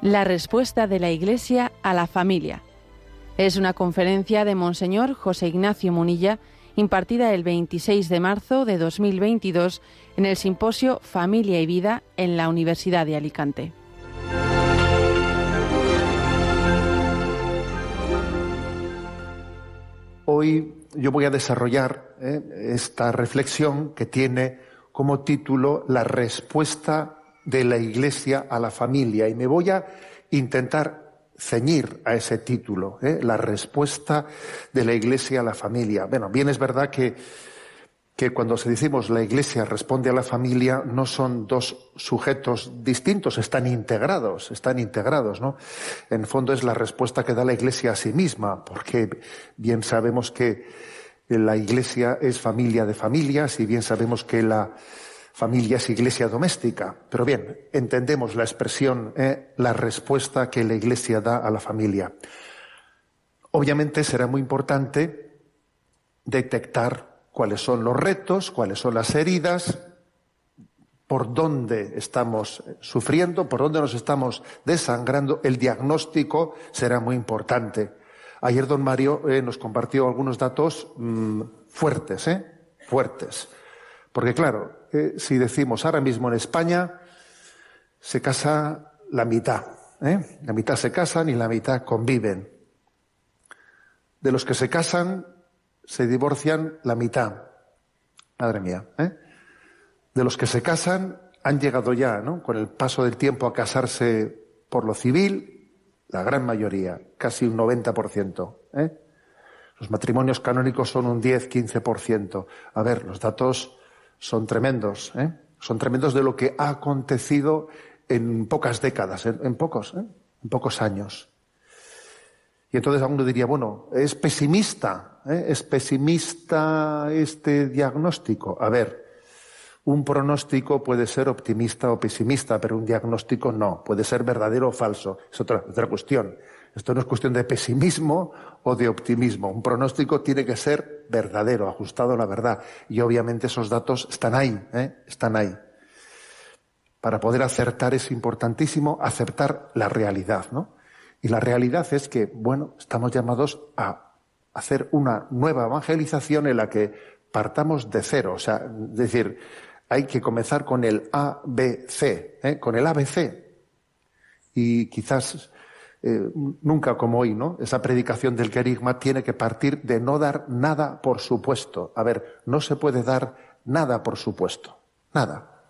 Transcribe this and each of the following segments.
La respuesta de la Iglesia a la familia. Es una conferencia de Monseñor José Ignacio Munilla, impartida el 26 de marzo de 2022 en el simposio Familia y Vida en la Universidad de Alicante. Hoy yo voy a desarrollar esta reflexión que tiene como título La respuesta de la Iglesia a la familia, y me voy a intentar ceñir a ese título, la respuesta de la Iglesia a la familia. Bueno, bien es verdad que cuando se decimos la Iglesia responde a la familia, no son dos sujetos distintos, están integrados, ¿no? En el fondo es la respuesta que da la Iglesia a sí misma, porque bien sabemos que la Iglesia es familia de familias y bien sabemos que la familia es iglesia doméstica. Pero bien, entendemos la expresión, la respuesta que la Iglesia da a la familia. Obviamente será muy importante detectar cuáles son los retos, cuáles son las heridas, por dónde estamos sufriendo, por dónde nos estamos desangrando. El diagnóstico será muy importante. Ayer don Mario nos compartió algunos datos fuertes. Porque claro, si decimos ahora mismo en España se casa la mitad. La mitad se casan y la mitad conviven. De los que se casan, se divorcian la mitad. Madre mía. De los que se casan, han llegado ya, ¿no?, con el paso del tiempo a casarse por lo civil, la gran mayoría, casi un 90%. Los matrimonios canónicos son un 10-15%. A ver, los datos son tremendos. Son tremendos de lo que ha acontecido en pocas décadas, en pocos años. Y entonces alguno diría, bueno, ¿es pesimista este diagnóstico? A ver, un pronóstico puede ser optimista o pesimista, pero un diagnóstico no, puede ser verdadero o falso. Es otra cuestión. Esto no es cuestión de pesimismo o de optimismo. Un pronóstico tiene que ser verdadero, ajustado a la verdad. Y obviamente esos datos están ahí, están ahí. Para poder acertar es importantísimo aceptar la realidad, ¿no? Y la realidad es que, bueno, estamos llamados a hacer una nueva evangelización en la que partamos de cero. O sea, es decir, hay que comenzar con el ABC, con el ABC. Y quizás nunca como hoy, ¿no? Esa predicación del querigma tiene que partir de no dar nada por supuesto. A ver, no se puede dar nada por supuesto. Nada.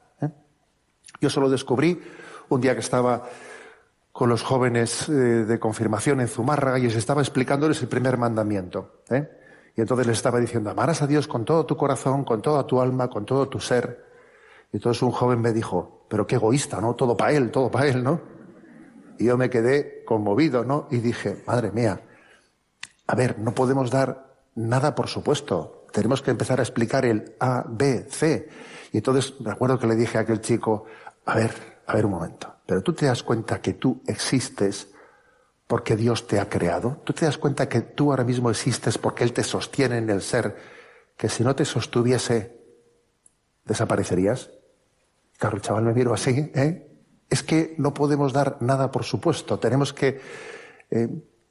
Yo solo descubrí un día que estaba con los jóvenes de confirmación en Zumárraga y les estaba explicándoles el primer mandamiento. Y entonces les estaba diciendo, amarás a Dios con todo tu corazón, con toda tu alma, con todo tu ser. Y entonces un joven me dijo, pero qué egoísta, ¿no? Todo para él, ¿no? Y yo me quedé conmovido, ¿no? Y dije, madre mía, a ver, no podemos dar nada por supuesto. Tenemos que empezar a explicar el A, B, C. Y entonces me acuerdo que le dije a aquel chico, a ver un momento, pero tú te das cuenta que tú existes porque Dios te ha creado. ¿Tú te das cuenta que tú ahora mismo existes porque Él te sostiene en el ser, que si no te sostuviese, desaparecerías? Claro, el chaval me miró así, Es que no podemos dar nada por supuesto. Tenemos que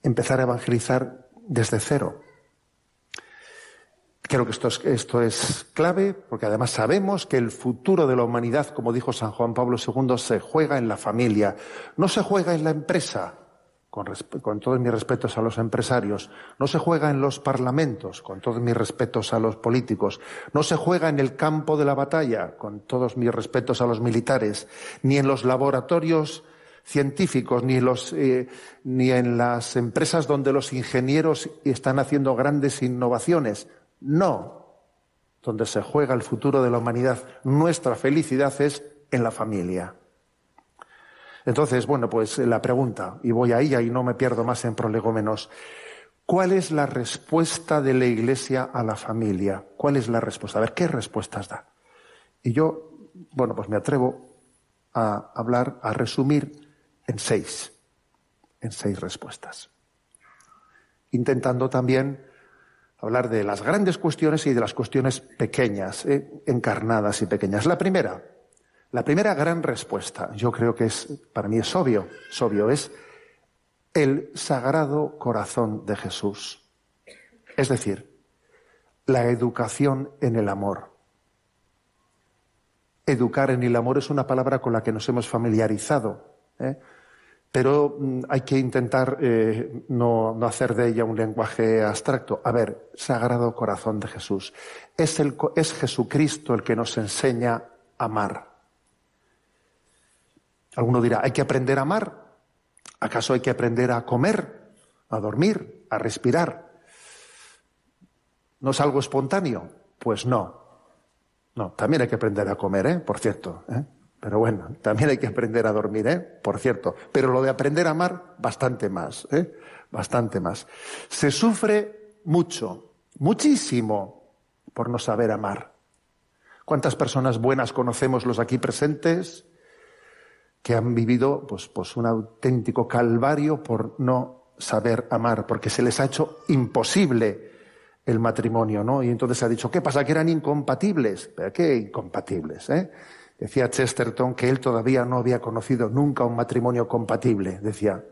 empezar a evangelizar desde cero. Creo que esto es clave, porque además sabemos que el futuro de la humanidad, como dijo San Juan Pablo II, se juega en la familia. No se juega en la empresa, con todos mis respetos a los empresarios. No se juega en los parlamentos, con todos mis respetos a los políticos. No se juega en el campo de la batalla, con todos mis respetos a los militares. Ni en los laboratorios científicos, ni en las empresas donde los ingenieros están haciendo grandes innovaciones. No. Donde se juega el futuro de la humanidad, nuestra felicidad es en la familia. Entonces, bueno, pues la pregunta, y voy ahí no me pierdo más en prolegómenos. ¿Cuál es la respuesta de la Iglesia a la familia? ¿Cuál es la respuesta? A ver, ¿qué respuestas da? Y yo, bueno, pues me atrevo a hablar, a resumir en seis respuestas. Intentando también hablar de las grandes cuestiones y de las cuestiones pequeñas, encarnadas y pequeñas. La primera La primera gran respuesta, yo creo que para mí es obvio, es el Sagrado Corazón de Jesús. Es decir, la educación en el amor. Educar en el amor es una palabra con la que nos hemos familiarizado, pero hay que intentar no hacer de ella un lenguaje abstracto. A ver, Sagrado Corazón de Jesús. Es Jesucristo el que nos enseña a amar. Alguno dirá, ¿hay que aprender a amar? ¿Acaso hay que aprender a comer, a dormir, a respirar? ¿No es algo espontáneo? Pues no. No, también hay que aprender a comer, por cierto. Pero bueno, también hay que aprender a dormir, por cierto. Pero lo de aprender a amar, bastante más, bastante más. Se sufre mucho, muchísimo, por no saber amar. ¿Cuántas personas buenas conocemos los aquí presentes que han vivido pues un auténtico calvario por no saber amar, porque se les ha hecho imposible el matrimonio, ¿no? Y entonces se ha dicho, ¿qué pasa? Que eran incompatibles. ¿Pero qué incompatibles, Decía Chesterton que él todavía no había conocido nunca un matrimonio compatible. Decía,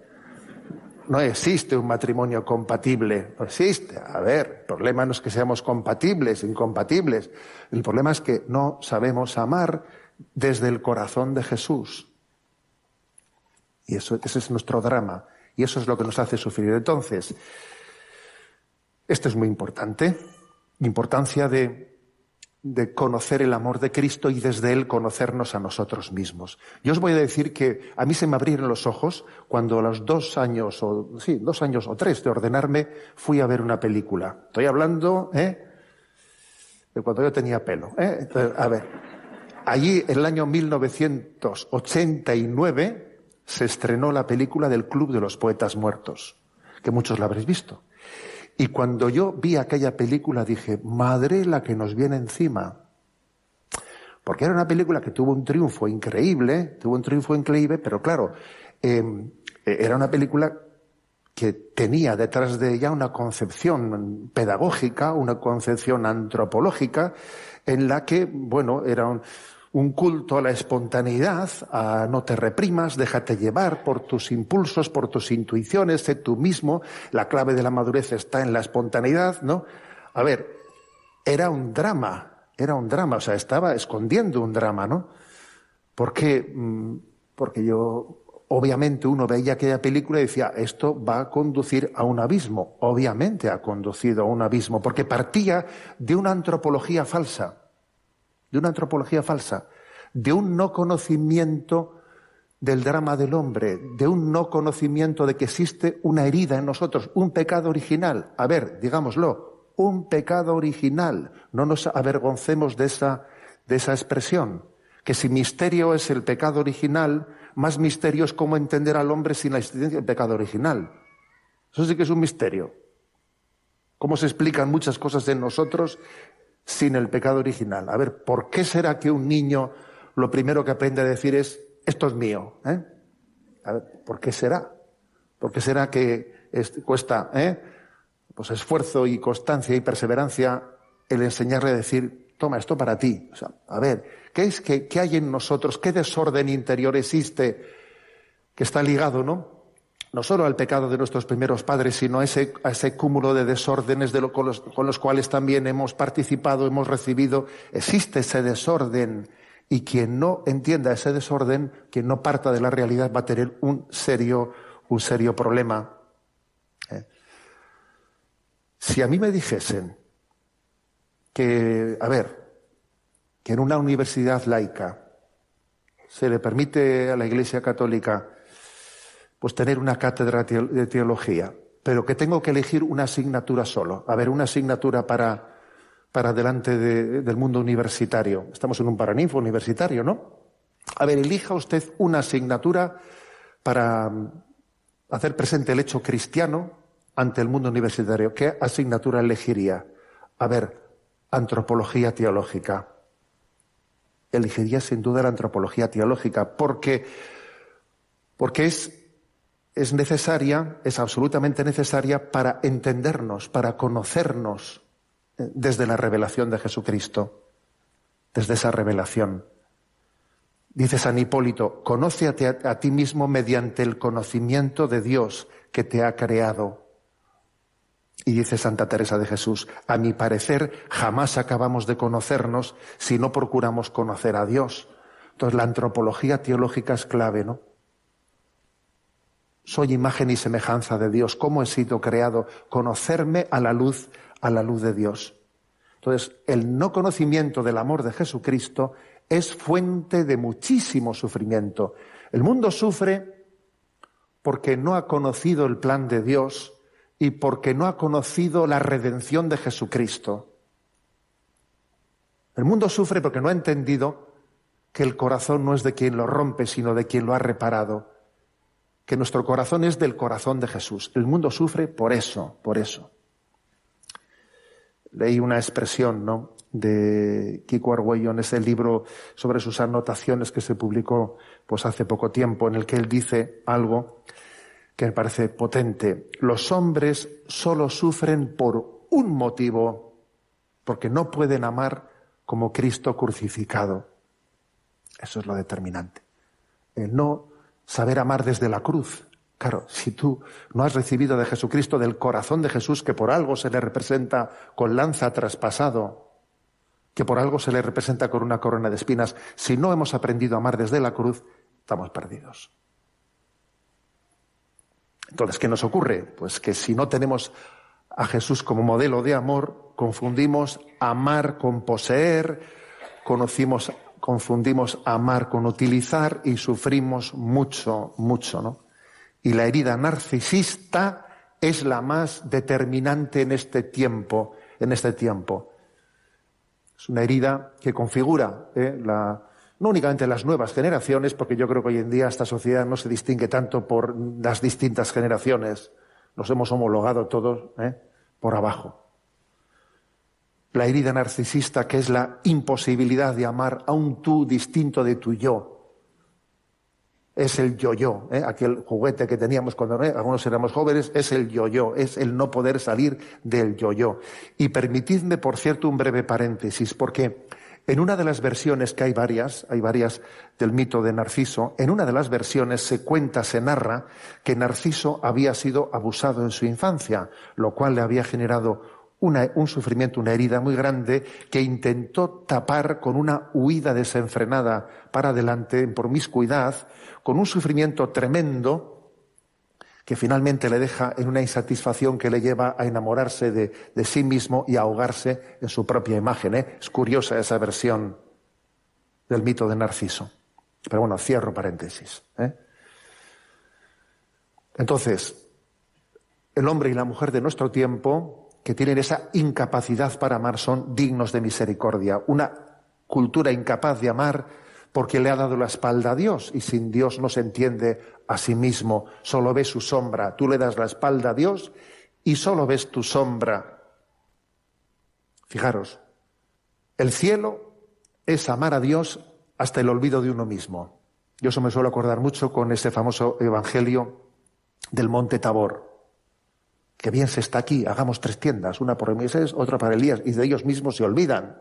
no existe un matrimonio compatible. No existe. A ver, el problema no es que seamos compatibles, incompatibles. El problema es que no sabemos amar desde el corazón de Jesús. Y ese es nuestro drama. Y eso es lo que nos hace sufrir. Entonces, esto es muy importante. Importancia de conocer el amor de Cristo y desde Él conocernos a nosotros mismos. Yo os voy a decir que a mí se me abrieron los ojos cuando a los 2 años o 3 de ordenarme fui a ver una película. Estoy hablando de cuando yo tenía pelo. Entonces, a ver, allí en el año 1989 se estrenó la película del Club de los Poetas Muertos, que muchos la habréis visto. Y cuando yo vi aquella película dije, madre la que nos viene encima. Porque era una película que tuvo un triunfo increíble, pero claro, era una película que tenía detrás de ella una concepción pedagógica, una concepción antropológica, en la que, bueno, era un culto a la espontaneidad, a no te reprimas, déjate llevar por tus impulsos, por tus intuiciones, sé tú mismo, la clave de la madurez está en la espontaneidad, ¿no? A ver, era un drama, o sea, estaba escondiendo un drama, ¿no? Porque obviamente uno veía aquella película y decía, esto va a conducir a un abismo. Obviamente ha conducido a un abismo, porque partía de una antropología falsa, de un no conocimiento del drama del hombre, de un no conocimiento de que existe una herida en nosotros, un pecado original. A ver, digámoslo, un pecado original. No nos avergoncemos de esa expresión. Que si misterio es el pecado original, más misterio es cómo entender al hombre sin la existencia del pecado original. Eso sí que es un misterio. Cómo se explican muchas cosas en nosotros sin el pecado original. A ver, ¿por qué será que un niño lo primero que aprende a decir es, esto es mío? A ver, ¿por qué será? ¿Por qué será que cuesta pues esfuerzo y constancia y perseverancia el enseñarle a decir, toma, esto para ti? O sea, a ver, ¿qué hay en nosotros? ¿Qué desorden interior existe que está ligado, no solo al pecado de nuestros primeros padres, sino a ese cúmulo de desórdenes con los cuales también hemos participado, hemos recibido? Existe ese desorden, y quien no entienda ese desorden, quien no parta de la realidad, va a tener un serio problema. Si a mí me dijesen que en una universidad laica se le permite a la Iglesia Católica pues tener una cátedra de teología, pero que tengo que elegir una asignatura solo. A ver, una asignatura para delante del mundo universitario. Estamos en un paraninfo universitario, ¿no? A ver, elija usted una asignatura para hacer presente el hecho cristiano ante el mundo universitario. ¿Qué asignatura elegiría? A ver, antropología teológica. Elegiría sin duda la antropología teológica, porque es necesaria, es absolutamente necesaria para entendernos, para conocernos desde la revelación de Jesucristo, desde esa revelación. Dice San Hipólito, conócete a ti mismo mediante el conocimiento de Dios que te ha creado. Y dice Santa Teresa de Jesús, a mi parecer jamás acabamos de conocernos si no procuramos conocer a Dios. Entonces la antropología teológica es clave, ¿no? Soy imagen y semejanza de Dios. ¿Cómo he sido creado? Conocerme a la luz de Dios. Entonces, el no conocimiento del amor de Jesucristo es fuente de muchísimo sufrimiento. El mundo sufre porque no ha conocido el plan de Dios y porque no ha conocido la redención de Jesucristo. El mundo sufre porque no ha entendido que el corazón no es de quien lo rompe, sino de quien lo ha reparado. Que nuestro corazón es del corazón de Jesús. El mundo sufre por eso, por eso. Leí una expresión, ¿no?, de Kiko Argüello en ese libro sobre sus anotaciones que se publicó pues hace poco tiempo, en el que él dice algo que me parece potente. Los hombres solo sufren por un motivo, porque no pueden amar como Cristo crucificado. Eso es lo determinante. El no saber amar desde la cruz. Claro, si tú no has recibido de Jesucristo, del corazón de Jesús, que por algo se le representa con lanza traspasado, que por algo se le representa con una corona de espinas, si no hemos aprendido a amar desde la cruz, estamos perdidos. Entonces, ¿qué nos ocurre? Pues que si no tenemos a Jesús como modelo de amor, confundimos amar con poseer, confundimos amar con utilizar y sufrimos mucho, mucho, ¿no? Y la herida narcisista es la más determinante en este tiempo, Es una herida que configura no únicamente las nuevas generaciones, porque yo creo que hoy en día esta sociedad no se distingue tanto por las distintas generaciones. Nos hemos homologado todos por abajo. La herida narcisista, que es la imposibilidad de amar a un tú distinto de tu yo. Es el yo-yo, aquel juguete que teníamos cuando algunos éramos jóvenes, es el yo-yo, es el no poder salir del yo-yo. Y permitidme, por cierto, un breve paréntesis, porque en una de las versiones, que hay varias del mito de Narciso, en una de las versiones se narra que Narciso había sido abusado en su infancia, lo cual le había generado un sufrimiento, una herida muy grande que intentó tapar con una huida desenfrenada para adelante, en promiscuidad, con un sufrimiento tremendo que finalmente le deja en una insatisfacción que le lleva a enamorarse de sí mismo y a ahogarse en su propia imagen. Es curiosa esa versión del mito de Narciso. Pero bueno, cierro paréntesis. Entonces, el hombre y la mujer de nuestro tiempo, que tienen esa incapacidad para amar, son dignos de misericordia. Una cultura incapaz de amar porque le ha dado la espalda a Dios, y sin Dios no se entiende a sí mismo, solo ve su sombra. Tú le das la espalda a Dios y solo ves tu sombra. Fijaros, el cielo es amar a Dios hasta el olvido de uno mismo. Yo eso me suelo acordar mucho con ese famoso evangelio del Monte Tabor. Que bien se está aquí, hagamos 3 tiendas, una para Moisés, otra para Elías, y de ellos mismos se olvidan.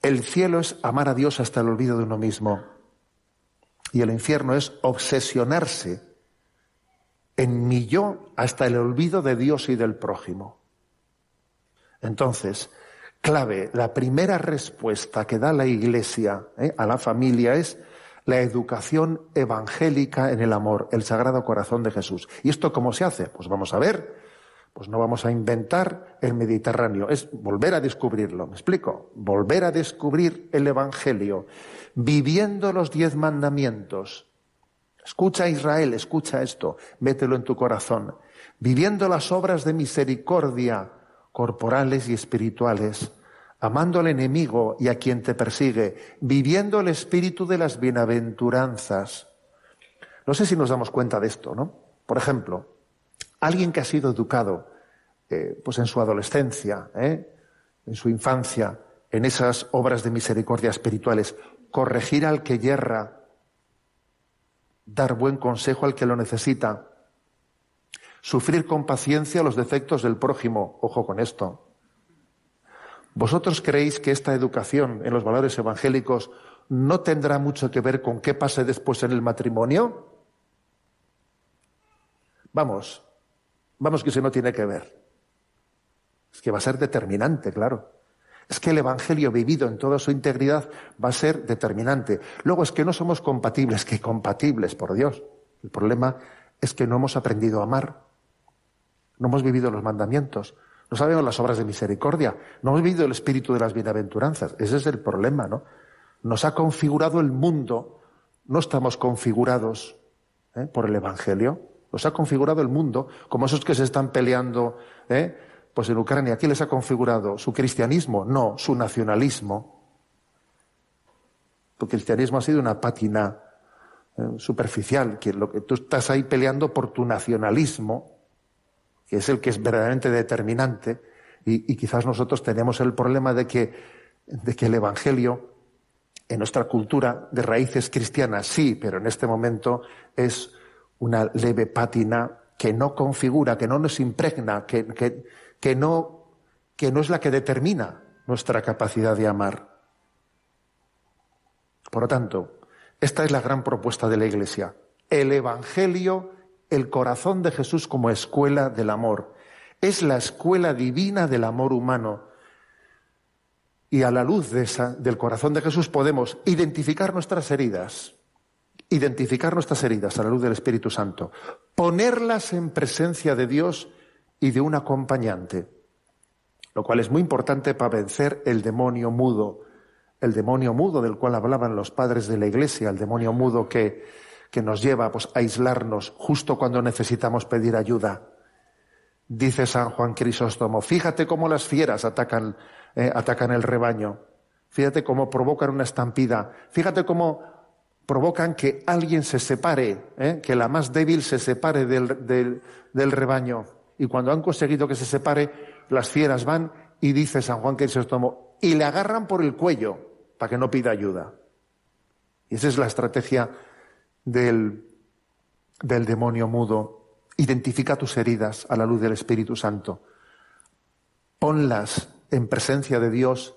El cielo es amar a Dios hasta el olvido de uno mismo. Y el infierno es obsesionarse en mi yo hasta el olvido de Dios y del prójimo. Entonces, clave, la primera respuesta que da la Iglesia a la familia es la educación evangélica en el amor, el Sagrado Corazón de Jesús. ¿Y esto cómo se hace? Pues vamos a ver. Pues no vamos a inventar el Mediterráneo, es volver a descubrirlo. ¿Me explico? Volver a descubrir el Evangelio, viviendo los 10 mandamientos. Escucha, Israel, escucha esto, mételo en tu corazón. Viviendo las obras de misericordia corporales y espirituales, amando al enemigo y a quien te persigue, viviendo el espíritu de las bienaventuranzas. No sé si nos damos cuenta de esto, ¿no? Por ejemplo, alguien que ha sido educado pues en su adolescencia, en su infancia, en esas obras de misericordia espirituales, corregir al que yerra, dar buen consejo al que lo necesita, sufrir con paciencia los defectos del prójimo. Ojo con esto. ¿Vosotros creéis que esta educación en los valores evangélicos no tendrá mucho que ver con qué pase después en el matrimonio? Vamos que eso no tiene que ver. Es que va a ser determinante, claro. Es que el Evangelio vivido en toda su integridad va a ser determinante. Luego es que no somos compatibles, que compatibles, por Dios. El problema es que no hemos aprendido a amar. No hemos vivido los mandamientos. No sabemos las obras de misericordia. No hemos vivido el espíritu de las bienaventuranzas. Ese es el problema, ¿no? Nos ha configurado el mundo. No estamos configurados por el Evangelio. Nos ha configurado el mundo, como esos que se están peleando, pues en Ucrania. ¿Quién les ha configurado? ¿Su cristianismo? No, su nacionalismo. Tu cristianismo ha sido una pátina superficial, que lo que tú estás ahí peleando por tu nacionalismo, que es el que es verdaderamente determinante, y quizás nosotros tenemos el problema de que el Evangelio, en nuestra cultura de raíces cristianas, sí, pero en este momento es una leve pátina que no configura, que no nos impregna, que no es la que determina nuestra capacidad de amar. Por lo tanto, esta es la gran propuesta de la Iglesia. El Evangelio, el corazón de Jesús como escuela del amor. Es la escuela divina del amor humano. Y a la luz del corazón de Jesús podemos identificar nuestras heridas a la luz del Espíritu Santo, ponerlas en presencia de Dios y de un acompañante, lo cual es muy importante para vencer el demonio mudo del cual hablaban los padres de la Iglesia, el demonio mudo que nos lleva pues, a aislarnos justo cuando necesitamos pedir ayuda. Dice San Juan Crisóstomo, fíjate cómo las fieras atacan el rebaño, fíjate cómo provocan una estampida, fíjate cómo provocan que alguien se separe, que la más débil se separe del rebaño. Y cuando han conseguido que se separe, las fieras van y dice San Juan Crisóstomo, y le agarran por el cuello para que no pida ayuda. Y esa es la estrategia del demonio mudo. Identifica tus heridas a la luz del Espíritu Santo. Ponlas en presencia de Dios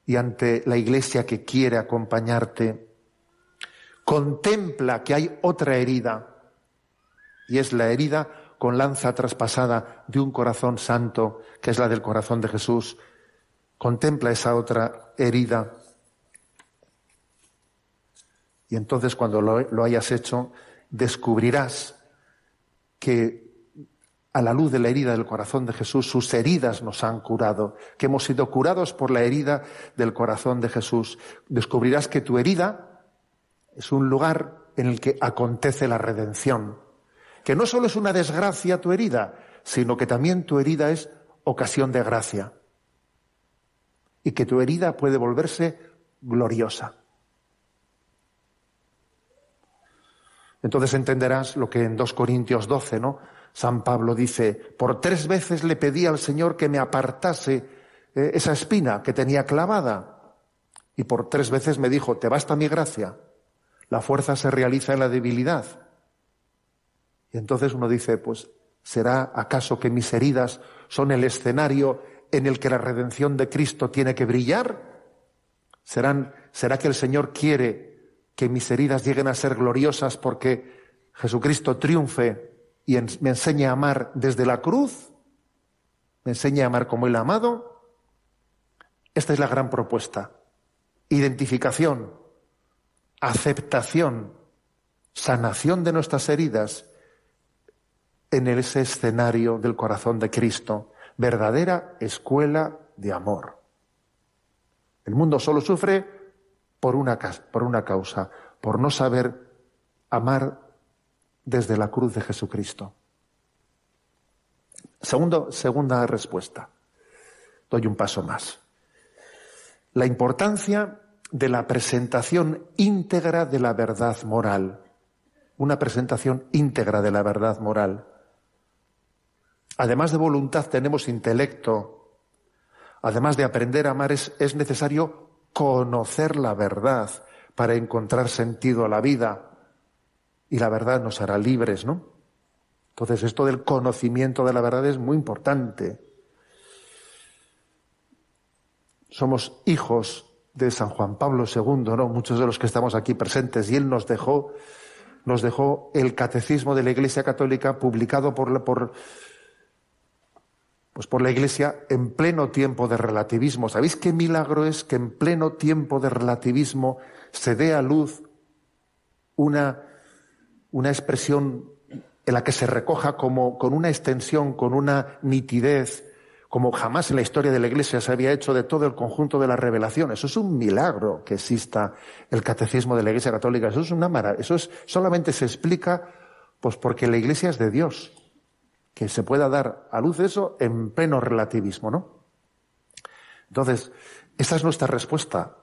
y ante la Iglesia que quiere acompañarte. Contempla que hay otra herida, y es la herida con lanza traspasada de un corazón santo, que es la del corazón de Jesús. Contempla esa otra herida. Y entonces cuando lo hayas hecho, descubrirás que a la luz de la herida del corazón de Jesús, sus heridas nos han curado, que hemos sido curados por la herida del corazón de Jesús. Descubrirás que tu herida es un lugar en el que acontece la redención, que no solo es una desgracia tu herida, sino que también tu herida es ocasión de gracia, y que tu herida puede volverse gloriosa. Entonces entenderás lo que en 2 Corintios 12, ¿no? San Pablo dice, por 3 veces le pedí al Señor que me apartase esa espina que tenía clavada, y por 3 veces me dijo, te basta mi gracia. La fuerza se realiza en la debilidad. Y entonces uno dice, pues, ¿será acaso que mis heridas son el escenario en el que la redención de Cristo tiene que brillar? ¿Será que el Señor quiere que mis heridas lleguen a ser gloriosas porque Jesucristo triunfe y me enseñe a amar desde la cruz? ¿Me enseñe a amar como Él ha amado? Esta es la gran propuesta. Identificación, aceptación, sanación de nuestras heridas en ese escenario del corazón de Cristo. Verdadera escuela de amor. El mundo solo sufre por una causa, por no saber amar desde la cruz de Jesucristo. Segunda respuesta. Doy un paso más. La importancia de la presentación íntegra de la verdad moral. Una presentación íntegra de la verdad moral. Además de voluntad tenemos intelecto. Además de aprender a amar es necesario conocer la verdad para encontrar sentido a la vida. Y la verdad nos hará libres, ¿no? Entonces esto del conocimiento de la verdad es muy importante. Somos hijos de San Juan Pablo II, ¿no? Muchos de los que estamos aquí presentes, y él nos dejó el Catecismo de la Iglesia Católica publicado por la Iglesia en pleno tiempo de relativismo. ¿Sabéis qué milagro es que en pleno tiempo de relativismo se dé a luz una expresión en la que se recoja como con una extensión, con una nitidez, como jamás en la historia de la Iglesia se había hecho, de todo el conjunto de la revelación? Eso es un milagro que exista el Catecismo de la Iglesia Católica. Eso es una maravilla. Solamente se explica pues porque la Iglesia es de Dios, que se pueda dar a luz eso en pleno relativismo, ¿no? Entonces, esa es nuestra respuesta.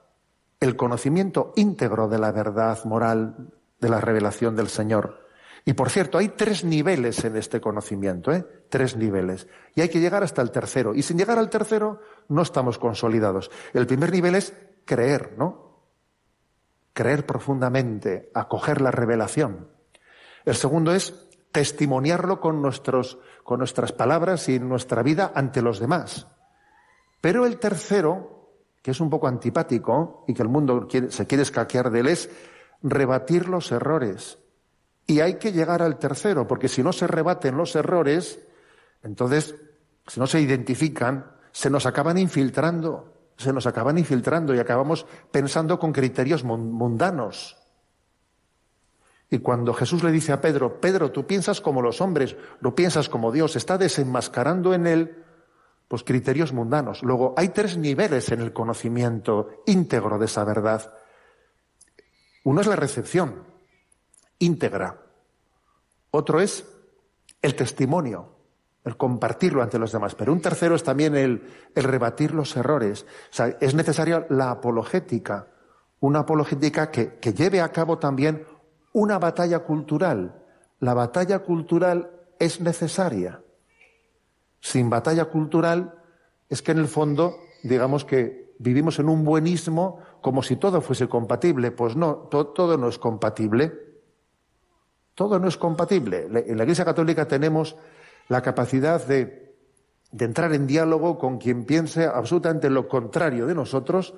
El conocimiento íntegro de la verdad moral, de la revelación del Señor. Y por cierto, hay 3 niveles en este conocimiento, 3 niveles. Y hay que llegar hasta el tercero. Y sin llegar al tercero, no estamos consolidados. El primer nivel es creer, ¿no? Creer profundamente, acoger la revelación. El segundo es testimoniarlo con nuestras palabras y nuestra vida ante los demás. Pero el tercero, que es un poco antipático y que el mundo se quiere escaquear de él, es rebatir los errores. Y hay que llegar al tercero, porque si no se rebaten los errores, entonces, si no se identifican, se nos acaban infiltrando y acabamos pensando con criterios mundanos. Y cuando Jesús le dice a Pedro, Pedro, tú piensas como los hombres, no piensas como Dios, está desenmascarando en él pues criterios mundanos. Luego, hay 3 niveles en el conocimiento íntegro de esa verdad. Uno es la recepción íntegra. Otro es el testimonio, el compartirlo ante los demás. Pero un tercero es también el rebatir los errores. O sea, es necesaria la apologética, una apologética que lleve a cabo también una batalla cultural. La batalla cultural es necesaria. Sin batalla cultural es que en el fondo, digamos que vivimos en un buenismo como si todo fuese compatible. Pues no, todo no es compatible. Todo no es compatible. En la Iglesia Católica tenemos la capacidad de entrar en diálogo con quien piense absolutamente lo contrario de nosotros,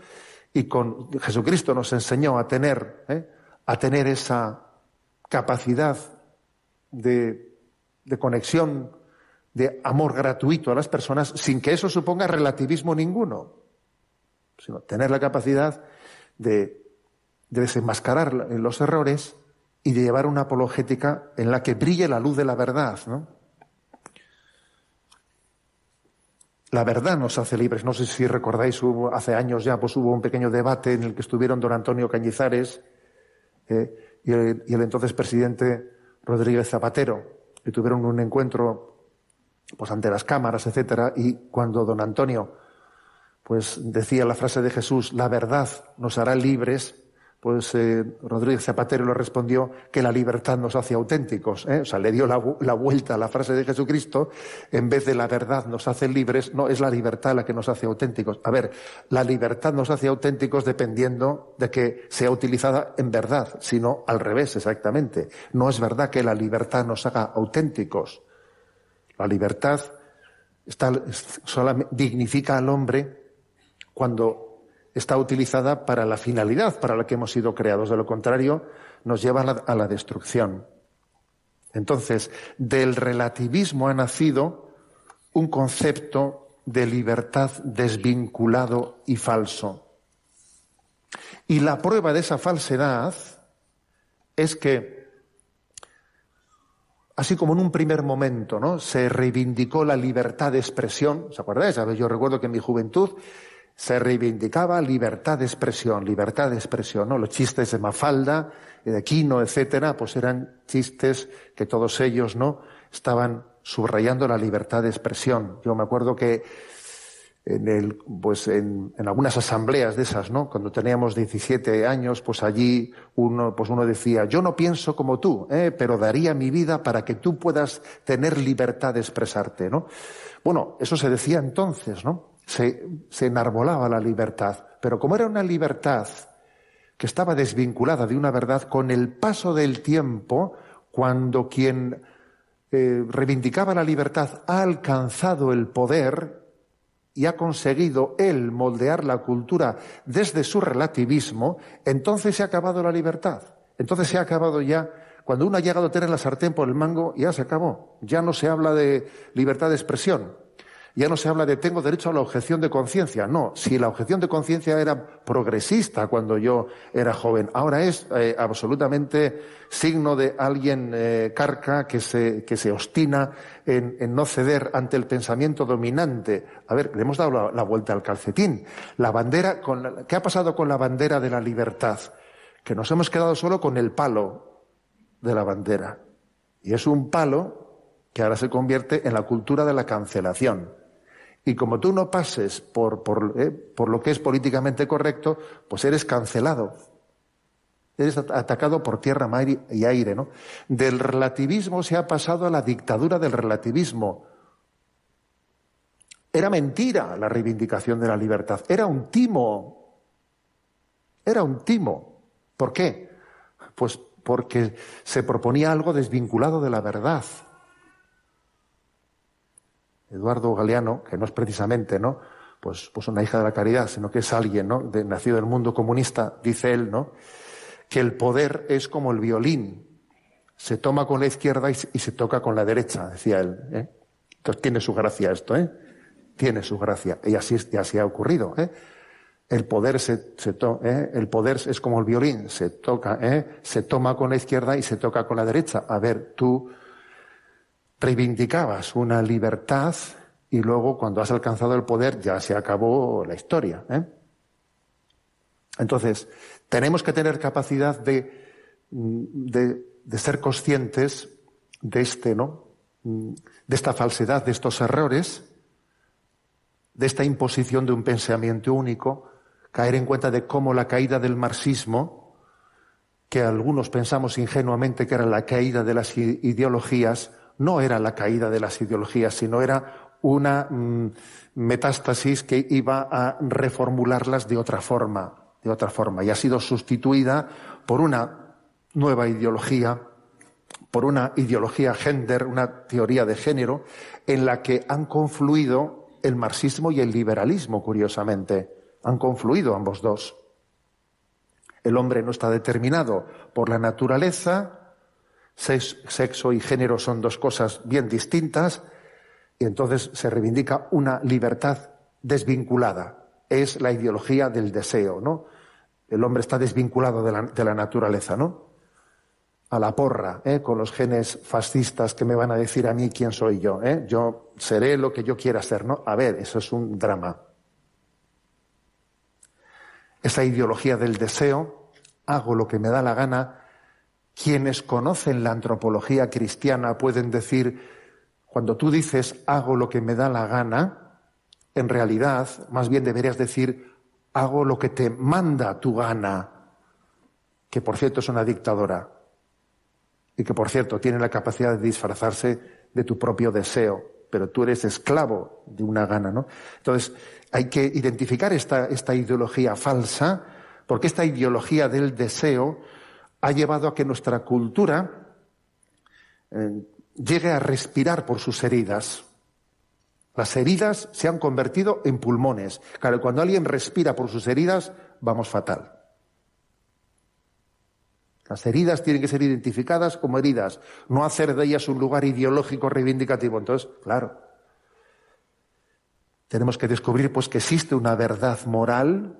y con Jesucristo nos enseñó a tener esa capacidad de conexión, de amor gratuito a las personas, sin que eso suponga relativismo ninguno, sino tener la capacidad de desenmascarar los errores y de llevar una apologética en la que brille la luz de la verdad, ¿no? La verdad nos hace libres. No sé si recordáis, hace años ya, hubo un pequeño debate en el que estuvieron don Antonio Cañizares y el entonces presidente Rodríguez Zapatero, y tuvieron un encuentro pues ante las cámaras, etcétera, y cuando don Antonio pues decía la frase de Jesús, la verdad nos hará libres, pues Rodríguez Zapatero le respondió que la libertad nos hace auténticos. O sea, le dio la vuelta a la frase de Jesucristo. En vez de la verdad nos hace libres, no, es la libertad la que nos hace auténticos. A ver, la libertad nos hace auténticos dependiendo de que sea utilizada en verdad, sino al revés, exactamente. No es verdad que la libertad nos haga auténticos. La libertad solamente dignifica al hombre cuando está utilizada para la finalidad para la que hemos sido creados. De lo contrario, nos lleva a la destrucción. Entonces, del relativismo ha nacido un concepto de libertad desvinculado y falso. Y la prueba de esa falsedad es que, así como en un primer momento, ¿no?, se reivindicó la libertad de expresión, ¿os acordáis? Yo recuerdo que en mi juventud se reivindicaba libertad de expresión, ¿no? Los chistes de Mafalda, de Quino, etcétera, pues eran chistes que todos ellos, ¿no?, estaban subrayando la libertad de expresión. Yo me acuerdo que en algunas asambleas de esas, ¿no?, cuando teníamos 17 años, pues allí uno decía, yo no pienso como tú, pero daría mi vida para que tú puedas tener libertad de expresarte, ¿no? Bueno, eso se decía entonces, ¿no? Se enarbolaba la libertad, pero como era una libertad que estaba desvinculada de una verdad, con el paso del tiempo, cuando quien reivindicaba la libertad ha alcanzado el poder, y ha conseguido él moldear la cultura desde su relativismo, entonces se ha acabado la libertad. Entonces se ha acabado ya, cuando uno ha llegado a tener la sartén por el mango, ya se acabó. Ya no se habla de libertad de expresión. Ya no se habla de tengo derecho a la objeción de conciencia. No, si la objeción de conciencia era progresista cuando yo era joven, ahora es absolutamente signo de alguien carca que se obstina en no ceder ante el pensamiento dominante. A ver, le hemos dado la vuelta al calcetín. La bandera, ¿qué ha pasado con la bandera de la libertad? Que nos hemos quedado solo con el palo de la bandera. Y es un palo que ahora se convierte en la cultura de la cancelación. Y como tú no pases por lo que es políticamente correcto, pues eres cancelado. Eres atacado por tierra, mar y aire, ¿no? Del relativismo se ha pasado a la dictadura del relativismo. Era mentira la reivindicación de la libertad. Era un timo. Era un timo. ¿Por qué? Pues porque se proponía algo desvinculado de la verdad. Eduardo Galeano, que no es precisamente, ¿no?, pues una hija de la caridad, sino que es alguien, ¿no?, nacido del mundo comunista, dice él, ¿no?, que el poder es como el violín, se toma con la izquierda y se toca con la derecha, decía él, ¿eh? Entonces tiene su gracia esto, ¿eh? Tiene su gracia, y así ha ocurrido, ¿eh? El poder el poder es como el violín, se toca, se toma con la izquierda y se toca con la derecha. A ver, tú reivindicabas una libertad y luego cuando has alcanzado el poder ya se acabó la historia, ¿eh? Entonces, tenemos que tener capacidad de ser conscientes de ¿no?, de esta falsedad, de estos errores, de esta imposición de un pensamiento único, caer en cuenta de cómo la caída del marxismo, que algunos pensamos ingenuamente que era la caída de las ideologías, no era la caída de las ideologías, sino era una metástasis que iba a reformularlas de otra forma, y ha sido sustituida por una nueva ideología, por una ideología gender, una teoría de género, en la que han confluido el marxismo y el liberalismo, curiosamente. Han confluido ambos dos. El hombre no está determinado por la naturaleza. Sexo y género son dos cosas bien distintas y entonces se reivindica una libertad desvinculada. Es la ideología del deseo, ¿no? El hombre está desvinculado de la naturaleza, ¿no? A la porra, con los genes fascistas que me van a decir a mí quién soy yo, ¿eh? Yo seré lo que yo quiera ser, ¿no? A ver, eso es un drama. Esa ideología del deseo, hago lo que me da la gana. Quienes conocen la antropología cristiana pueden decir, cuando tú dices hago lo que me da la gana, en realidad más bien deberías decir hago lo que te manda tu gana, que por cierto es una dictadora y que por cierto tiene la capacidad de disfrazarse de tu propio deseo, pero tú eres esclavo de una gana, ¿no? Entonces hay que identificar esta ideología falsa, porque esta ideología del deseo ha llevado a que nuestra cultura llegue a respirar por sus heridas. Las heridas se han convertido en pulmones. Claro, cuando alguien respira por sus heridas, vamos fatal. Las heridas tienen que ser identificadas como heridas, no hacer de ellas un lugar ideológico reivindicativo. Entonces, claro, tenemos que descubrir pues que existe una verdad moral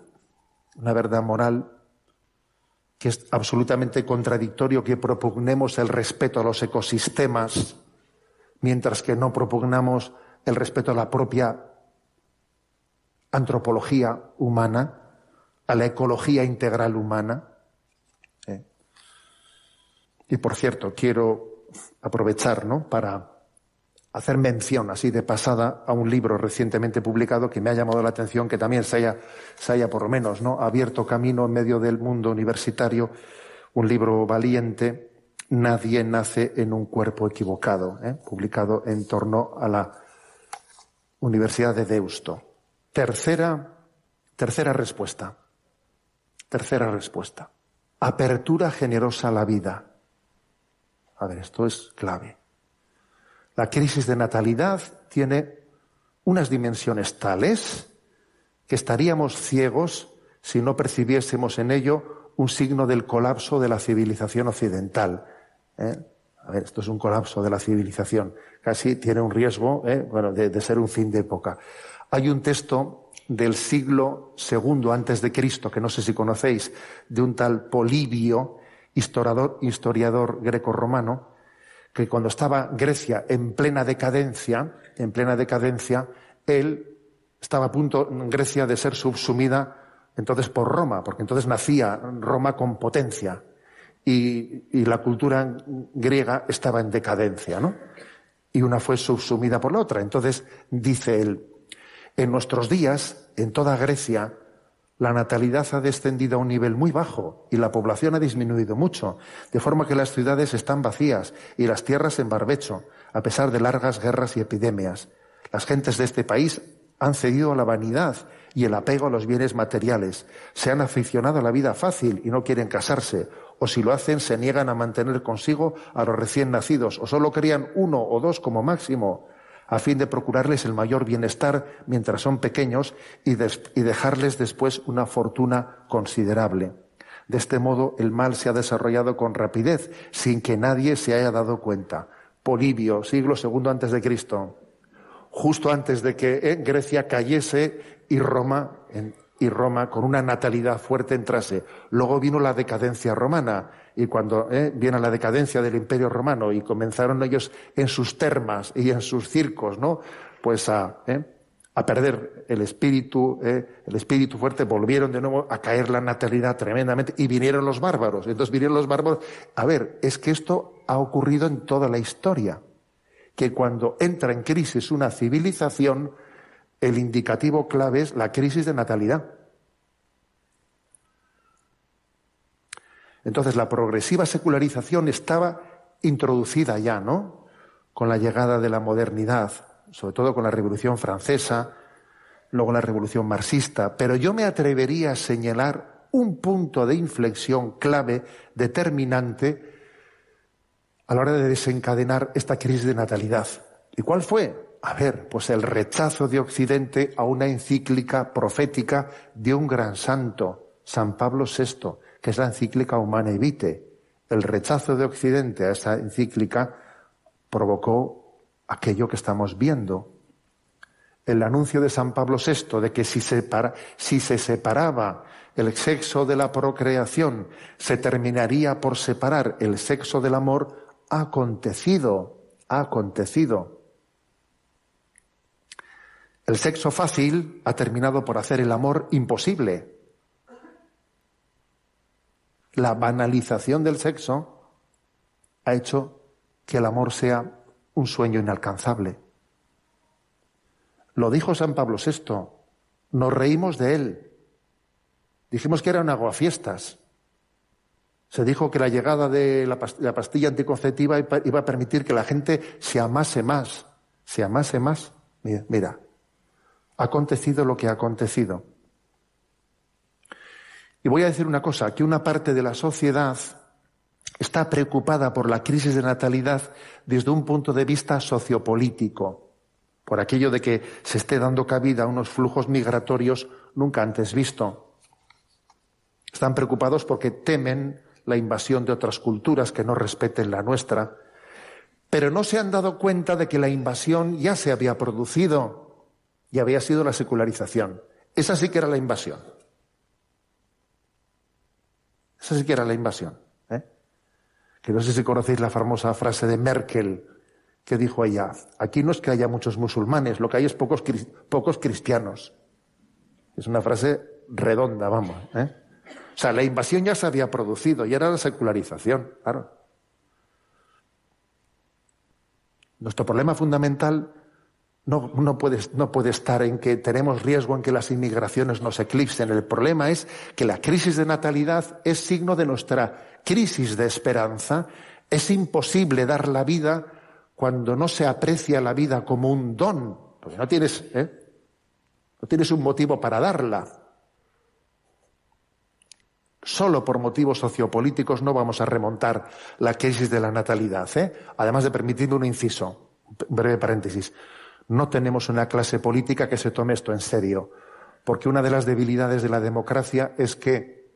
que es absolutamente contradictorio que propugnemos el respeto a los ecosistemas, mientras que no propugnamos el respeto a la propia antropología humana, a la ecología integral humana. Y por cierto, quiero aprovechar, ¿no?, para hacer mención así de pasada a un libro recientemente publicado que me ha llamado la atención, que también se haya por lo menos, ¿no?, abierto camino en medio del mundo universitario, un libro valiente, Nadie nace en un cuerpo equivocado, publicado en torno a la Universidad de Deusto. Tercera respuesta. Apertura generosa a la vida. A ver, esto es clave. La crisis de natalidad tiene unas dimensiones tales que estaríamos ciegos si no percibiésemos en ello un signo del colapso de la civilización occidental. A ver, esto es un colapso de la civilización. Casi tiene un riesgo de ser un fin de época. Hay un texto del siglo II antes de Cristo, que no sé si conocéis, de un tal Polibio, historiador grecorromano, que cuando estaba Grecia en plena decadencia, él estaba a punto, Grecia, de ser subsumida entonces por Roma, porque entonces nacía Roma con potencia y la cultura griega estaba en decadencia, ¿no? Y una fue subsumida por la otra. Entonces dice él: en nuestros días, en toda Grecia, la natalidad ha descendido a un nivel muy bajo y la población ha disminuido mucho, de forma que las ciudades están vacías y las tierras en barbecho, a pesar de largas guerras y epidemias. Las gentes de este país han cedido a la vanidad y el apego a los bienes materiales. Se han aficionado a la vida fácil y no quieren casarse, o si lo hacen se niegan a mantener consigo a los recién nacidos, o solo crían 1 o 2 como máximo, a fin de procurarles el mayor bienestar mientras son pequeños y dejarles después una fortuna considerable. De este modo, el mal se ha desarrollado con rapidez, sin que nadie se haya dado cuenta. Polibio, siglo II antes de Cristo, justo antes de que Grecia cayese y Roma con una natalidad fuerte entrase. Luego vino la decadencia romana, y cuando viene la decadencia del Imperio Romano y comenzaron ellos en sus termas y en sus circos, ¿no?, pues a perder el espíritu fuerte, volvieron de nuevo a caer la natalidad tremendamente y vinieron los bárbaros. Entonces vinieron los bárbaros. A ver, es que esto ha ocurrido en toda la historia, que cuando entra en crisis una civilización, el indicativo clave es la crisis de natalidad. Entonces, la progresiva secularización estaba introducida ya, ¿no?, con la llegada de la modernidad, sobre todo con la Revolución Francesa, luego la Revolución Marxista. Pero yo me atrevería a señalar un punto de inflexión clave, determinante, a la hora de desencadenar esta crisis de natalidad. ¿Y cuál fue? A ver, pues el rechazo de Occidente a una encíclica profética de un gran santo, San Pablo VI, que es la encíclica Humanae Vitae. El rechazo de Occidente a esa encíclica provocó aquello que estamos viendo. El anuncio de San Pablo VI de que si se separaba el sexo de la procreación, se terminaría por separar el sexo del amor, ha acontecido. El sexo fácil ha terminado por hacer el amor imposible. La banalización del sexo ha hecho que el amor sea un sueño inalcanzable. Lo dijo San Pablo VI, nos reímos de él. Dijimos que era un aguafiestas. Se dijo que la llegada de la pastilla anticonceptiva iba a permitir que la gente se amase más. Mira, ha acontecido lo que ha acontecido. Y voy a decir una cosa, que una parte de la sociedad está preocupada por la crisis de natalidad desde un punto de vista sociopolítico, por aquello de que se esté dando cabida a unos flujos migratorios nunca antes visto. Están preocupados porque temen la invasión de otras culturas que no respeten la nuestra, pero no se han dado cuenta de que la invasión ya se había producido y había sido la secularización. Esa sí que era la invasión. Esa sí que era la invasión. Que no sé si conocéis la famosa frase de Merkel, que dijo ella: aquí no es que haya muchos musulmanes, lo que hay es pocos cristianos. Es una frase redonda, vamos. O sea, la invasión ya se había producido y era la secularización, claro. Nuestro problema fundamental no puede estar en que tenemos riesgo en que las inmigraciones nos eclipsen. El problema es que la crisis de natalidad es signo de nuestra crisis de esperanza. Es imposible dar la vida cuando no se aprecia la vida como un don, porque no tienes un motivo para darla. Solo por motivos sociopolíticos no vamos a remontar la crisis de la natalidad. Además de permitirme un inciso, un breve paréntesis. No tenemos una clase política que se tome esto en serio, porque una de las debilidades de la democracia es que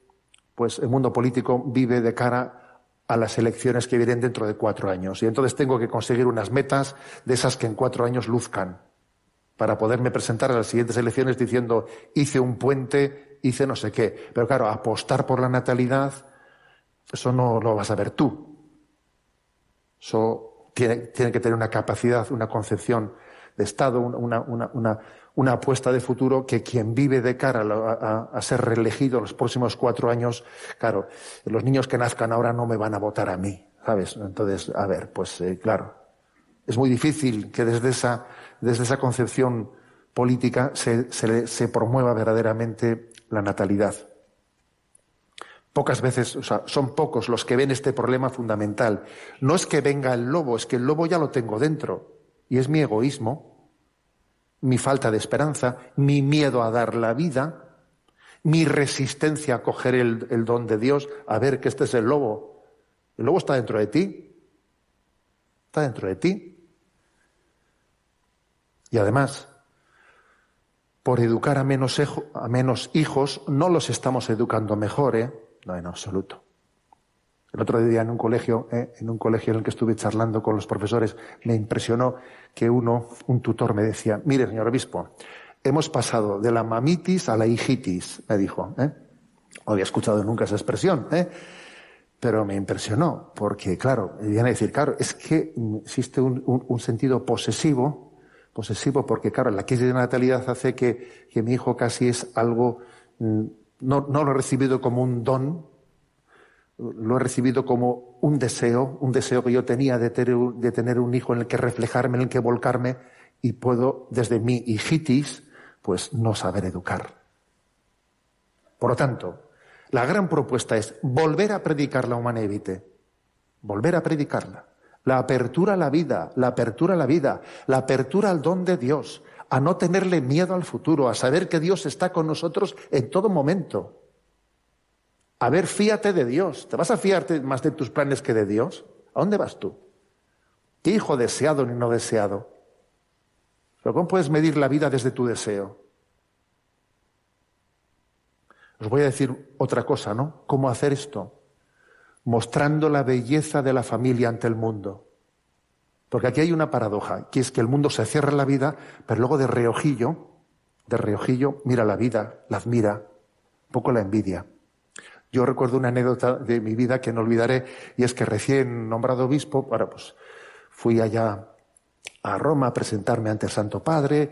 pues, el mundo político vive de cara a las elecciones que vienen dentro de 4 años. Y entonces tengo que conseguir unas metas de esas que en 4 años luzcan, para poderme presentar a las siguientes elecciones diciendo hice un puente, hice no sé qué. Pero claro, apostar por la natalidad, eso no lo vas a ver tú. Eso tiene que tener una capacidad, una concepción de Estado, una apuesta de futuro que quien vive de cara a ser reelegido los próximos 4 años, claro, los niños que nazcan ahora no me van a votar a mí, ¿sabes? Entonces, a ver, pues claro, es muy difícil que desde esa concepción política se promueva verdaderamente la natalidad. Pocas veces, o sea, son pocos los que ven este problema fundamental. No es que venga el lobo, es que el lobo ya lo tengo dentro. Y es mi egoísmo, mi falta de esperanza, mi miedo a dar la vida, mi resistencia a coger el don de Dios, a ver que este es el lobo. El lobo está dentro de ti. Está dentro de ti. Y además, por educar a menos hijos, no los estamos educando mejor, ¿eh? No, en absoluto. El otro día en un colegio en el que estuve charlando con los profesores, me impresionó que un tutor me decía, mire, señor obispo, hemos pasado de la mamitis a la hijitis, me dijo. No había escuchado nunca esa expresión, pero me impresionó, porque claro, viene a decir, claro, es que existe un sentido posesivo, porque claro, la crisis de natalidad hace que mi hijo casi es algo... No lo he recibido como un don, lo he recibido como un deseo que yo tenía de tener un hijo en el que reflejarme, en el que volcarme, y puedo, desde mi hijitis, pues no saber educar. Por lo tanto, la gran propuesta es volver a predicar la Humanae Vitae, volver a predicarla. La apertura a la vida, la apertura al don de Dios, a no tenerle miedo al futuro, a saber que Dios está con nosotros en todo momento. A ver, fíate de Dios. ¿Te vas a fiarte más de tus planes que de Dios? ¿A dónde vas tú? ¿Qué hijo deseado ni no deseado? ¿Pero cómo puedes medir la vida desde tu deseo? Os voy a decir otra cosa, ¿no? ¿Cómo hacer esto? Mostrando la belleza de la familia ante el mundo. Porque aquí hay una paradoja, que es que el mundo se cierra en la vida, pero luego de reojillo, mira la vida, la admira, un poco la envidia. Yo recuerdo una anécdota de mi vida que no olvidaré, y es que recién nombrado obispo, pues fui allá a Roma a presentarme ante el Santo Padre,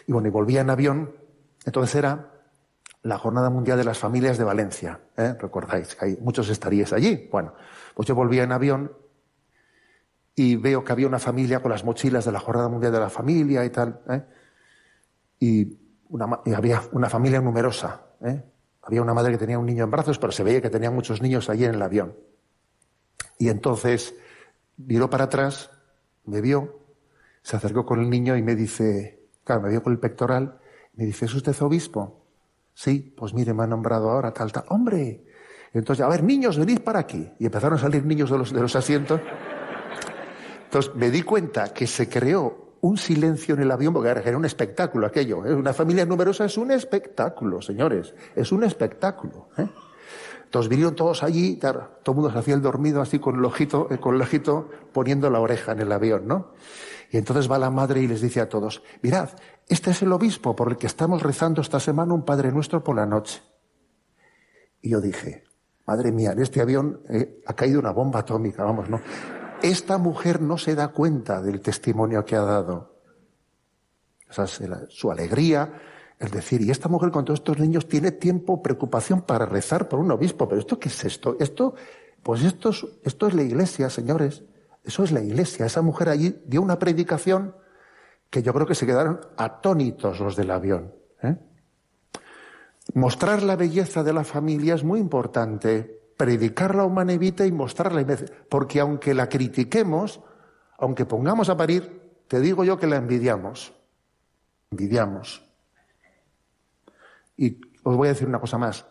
y bueno, y volvía en avión. Entonces era la Jornada Mundial de las Familias de Valencia, recordáis, que muchos estaríais allí. Bueno, pues yo volvía en avión y veo que había una familia con las mochilas de la Jornada Mundial de la Familia y tal, y había una familia numerosa, Había una madre que tenía un niño en brazos, pero se veía que tenía muchos niños allí en el avión. Y entonces miró para atrás, me vio, se acercó con el niño y me dice, claro, me vio con el pectoral, me dice, ¿es usted obispo? Sí, pues mire, me ha nombrado ahora, tal. ¡Hombre! Y entonces, a ver, niños, venid para aquí. Y empezaron a salir niños de los asientos. Entonces me di cuenta que se creó un silencio en el avión, porque era un espectáculo aquello. Una familia numerosa es un espectáculo, señores, es un espectáculo. Entonces vinieron todos allí, todo el mundo se hacía el dormido así con el ojito poniendo la oreja en el avión, ¿no? Y entonces va la madre y les dice a todos, mirad, este es el obispo por el que estamos rezando esta semana un Padre Nuestro por la noche. Y yo dije, madre mía, en este avión ha caído una bomba atómica, vamos, ¿no? Esta mujer no se da cuenta del testimonio que ha dado. O sea, su alegría, el decir, y esta mujer con todos estos niños tiene tiempo, preocupación para rezar por un obispo. ¿Pero esto qué es esto? Esto es la Iglesia, señores. Eso es la Iglesia. Esa mujer allí dio una predicación que yo creo que se quedaron atónitos los del avión. Mostrar la belleza de la familia es muy importante. Predicar la Humanae Vitae y mostrarla, porque aunque la critiquemos, aunque pongamos a parir, te digo yo que la envidiamos. Y os voy a decir una cosa más.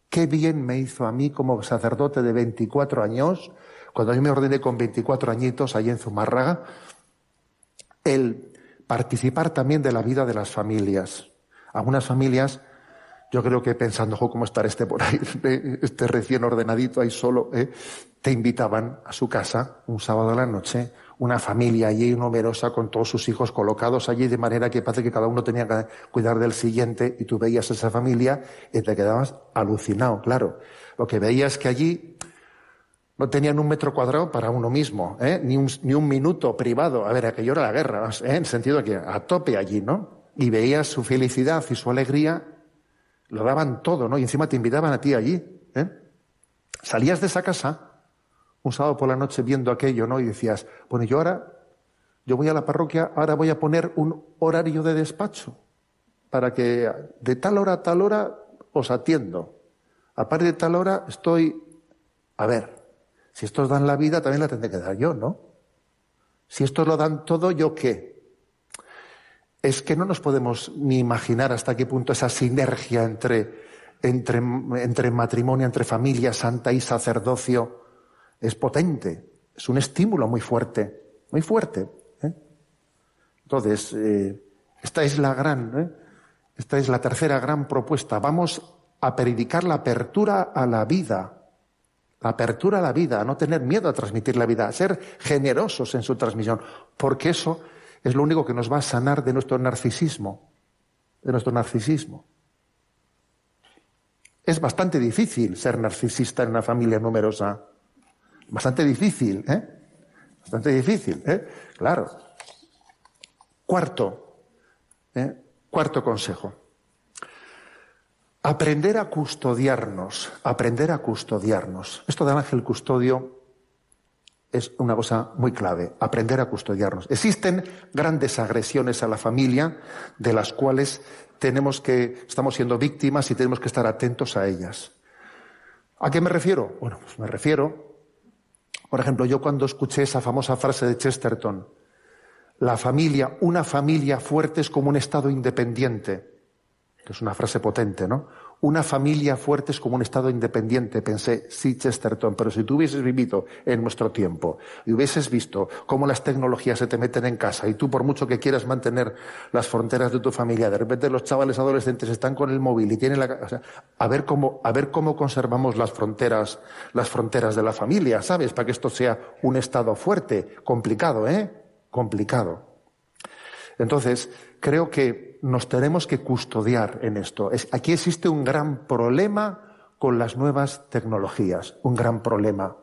Qué bien me hizo a mí como sacerdote de 24 años, cuando yo me ordené con 24 añitos allí en Zumárraga, el participar también de la vida de las familias. Algunas familias, yo creo que pensando, ¿cómo estará este por ahí, este recién ordenadito ahí solo? Te invitaban a su casa un sábado a la noche, una familia allí numerosa con todos sus hijos colocados allí, de manera que parece que cada uno tenía que cuidar del siguiente, y tú veías esa familia y te quedabas alucinado, claro. Lo que veías es que allí no tenían 1 metro cuadrado para uno mismo, ni un minuto privado. A ver, aquello era la guerra, en el sentido de que a tope allí, ¿no? Y veías su felicidad y su alegría, lo daban todo, ¿no? Y encima te invitaban a ti allí, Salías de esa casa un sábado por la noche viendo aquello, ¿no? Y decías, bueno, yo voy a la parroquia, ahora voy a poner un horario de despacho para que de tal hora a tal hora os atiendo. A partir de tal hora estoy... A ver, si estos dan la vida, también la tendré que dar yo, ¿no? Si estos lo dan todo, ¿yo qué? Es que no nos podemos ni imaginar hasta qué punto esa sinergia entre matrimonio, entre familia santa y sacerdocio es potente. Es un estímulo muy fuerte, muy fuerte. Entonces, esta es la tercera gran propuesta. Vamos a predicar la apertura a la vida. La apertura a la vida, a no tener miedo a transmitir la vida, a ser generosos en su transmisión, porque eso es lo único que nos va a sanar de nuestro narcisismo. Es bastante difícil ser narcisista en una familia numerosa. Bastante difícil, Bastante difícil, Claro. Cuarto consejo. Aprender a custodiarnos. Esto del ángel custodio es una cosa muy clave, aprender a custodiarnos. Existen grandes agresiones a la familia de las cuales estamos siendo víctimas y tenemos que estar atentos a ellas. ¿A qué me refiero? Bueno, pues me refiero, por ejemplo, yo cuando escuché esa famosa frase de Chesterton, una familia fuerte es como un Estado independiente, que es una frase potente, ¿no? Una familia fuerte es como un Estado independiente. Pensé, sí, Chesterton, pero si tú hubieses vivido en nuestro tiempo y hubieses visto cómo las tecnologías se te meten en casa y tú, por mucho que quieras mantener las fronteras de tu familia, de repente los chavales adolescentes están con el móvil y tienen a ver cómo conservamos las fronteras de la familia, ¿sabes? Para que esto sea un Estado fuerte. Complicado, Complicado. Entonces, creo que nos tenemos que custodiar en esto. Aquí existe un gran problema con las nuevas tecnologías, un gran problema,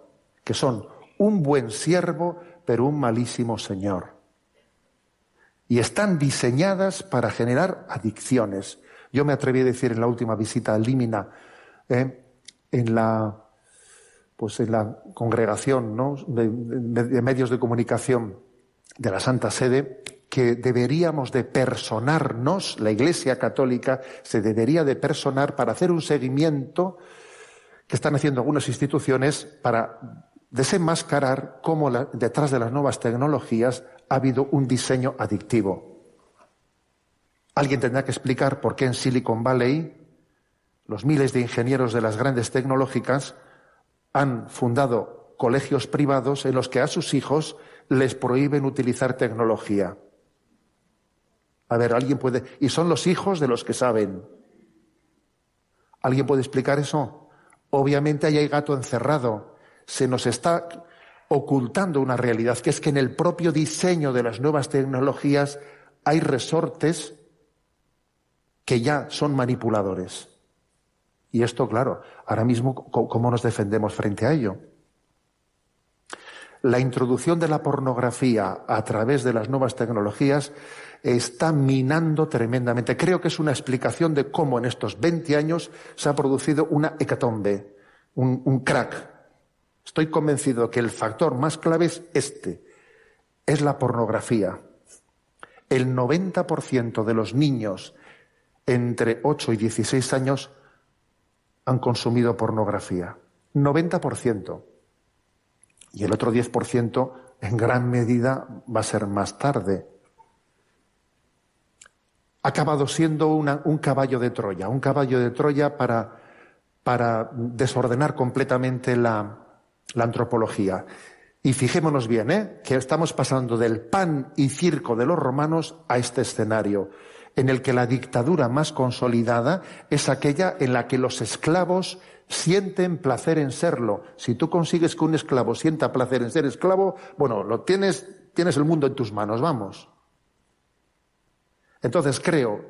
que son un buen siervo, pero un malísimo señor. Y están diseñadas para generar adicciones. Yo me atreví a decir en la última visita a Límina, en la congregación, ¿no?, de medios de comunicación de la Santa Sede, que deberíamos de personarnos, la Iglesia Católica se debería de personar para hacer un seguimiento que están haciendo algunas instituciones para desenmascarar cómo detrás de las nuevas tecnologías ha habido un diseño adictivo. Alguien tendrá que explicar por qué en Silicon Valley los miles de ingenieros de las grandes tecnológicas han fundado colegios privados en los que a sus hijos les prohíben utilizar tecnología. A ver, alguien puede... Y son los hijos de los que saben. ¿Alguien puede explicar eso? Obviamente ahí hay gato encerrado. Se nos está ocultando una realidad, que es que en el propio diseño de las nuevas tecnologías hay resortes que ya son manipuladores. Y esto, claro, ahora mismo, ¿cómo nos defendemos frente a ello? La introducción de la pornografía a través de las nuevas tecnologías está minando tremendamente. Creo que es una explicación de cómo en estos 20 años se ha producido una hecatombe, un crack. Estoy convencido que el factor más clave es la pornografía. El 90% de los niños entre 8 y 16 años han consumido pornografía. 90%. Y el otro 10% en gran medida va a ser más tarde. Ha acabado siendo un caballo de Troya para desordenar completamente la antropología. Y fijémonos bien, que estamos pasando del pan y circo de los romanos a este escenario, en el que la dictadura más consolidada es aquella en la que los esclavos sienten placer en serlo. Si tú consigues que un esclavo sienta placer en ser esclavo, bueno, tienes el mundo en tus manos, vamos. Entonces creo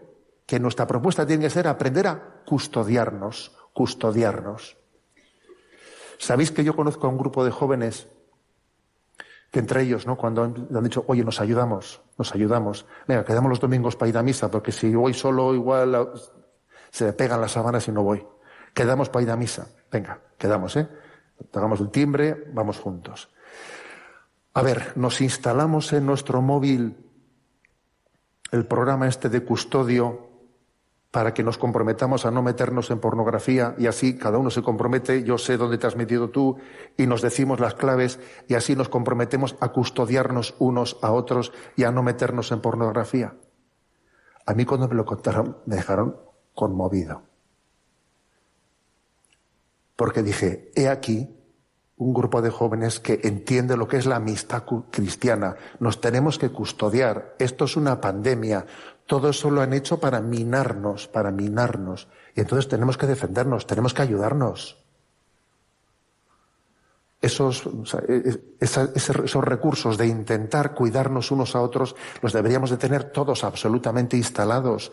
que nuestra propuesta tiene que ser aprender a custodiarnos. ¿Sabéis que yo conozco a un grupo de jóvenes que entre ellos, ¿no?, cuando han dicho, oye, nos ayudamos, venga, quedamos los domingos para ir a misa, porque si voy solo igual se me pegan las sábanas y no voy. Quedamos para ir a misa, venga, quedamos, hagamos el timbre, vamos juntos. A ver, nos instalamos en nuestro móvil el programa este de custodio para que nos comprometamos a no meternos en pornografía, y así cada uno se compromete, yo sé dónde te has metido tú, y nos decimos las claves, y así nos comprometemos a custodiarnos unos a otros y a no meternos en pornografía. A mí cuando me lo contaron me dejaron conmovido. Porque dije, he aquí un grupo de jóvenes que entiende lo que es la amistad cristiana. Nos tenemos que custodiar. Esto es una pandemia. Todo eso lo han hecho para minarnos. Y entonces tenemos que defendernos, tenemos que ayudarnos. Esos recursos de intentar cuidarnos unos a otros los deberíamos de tener todos absolutamente instalados.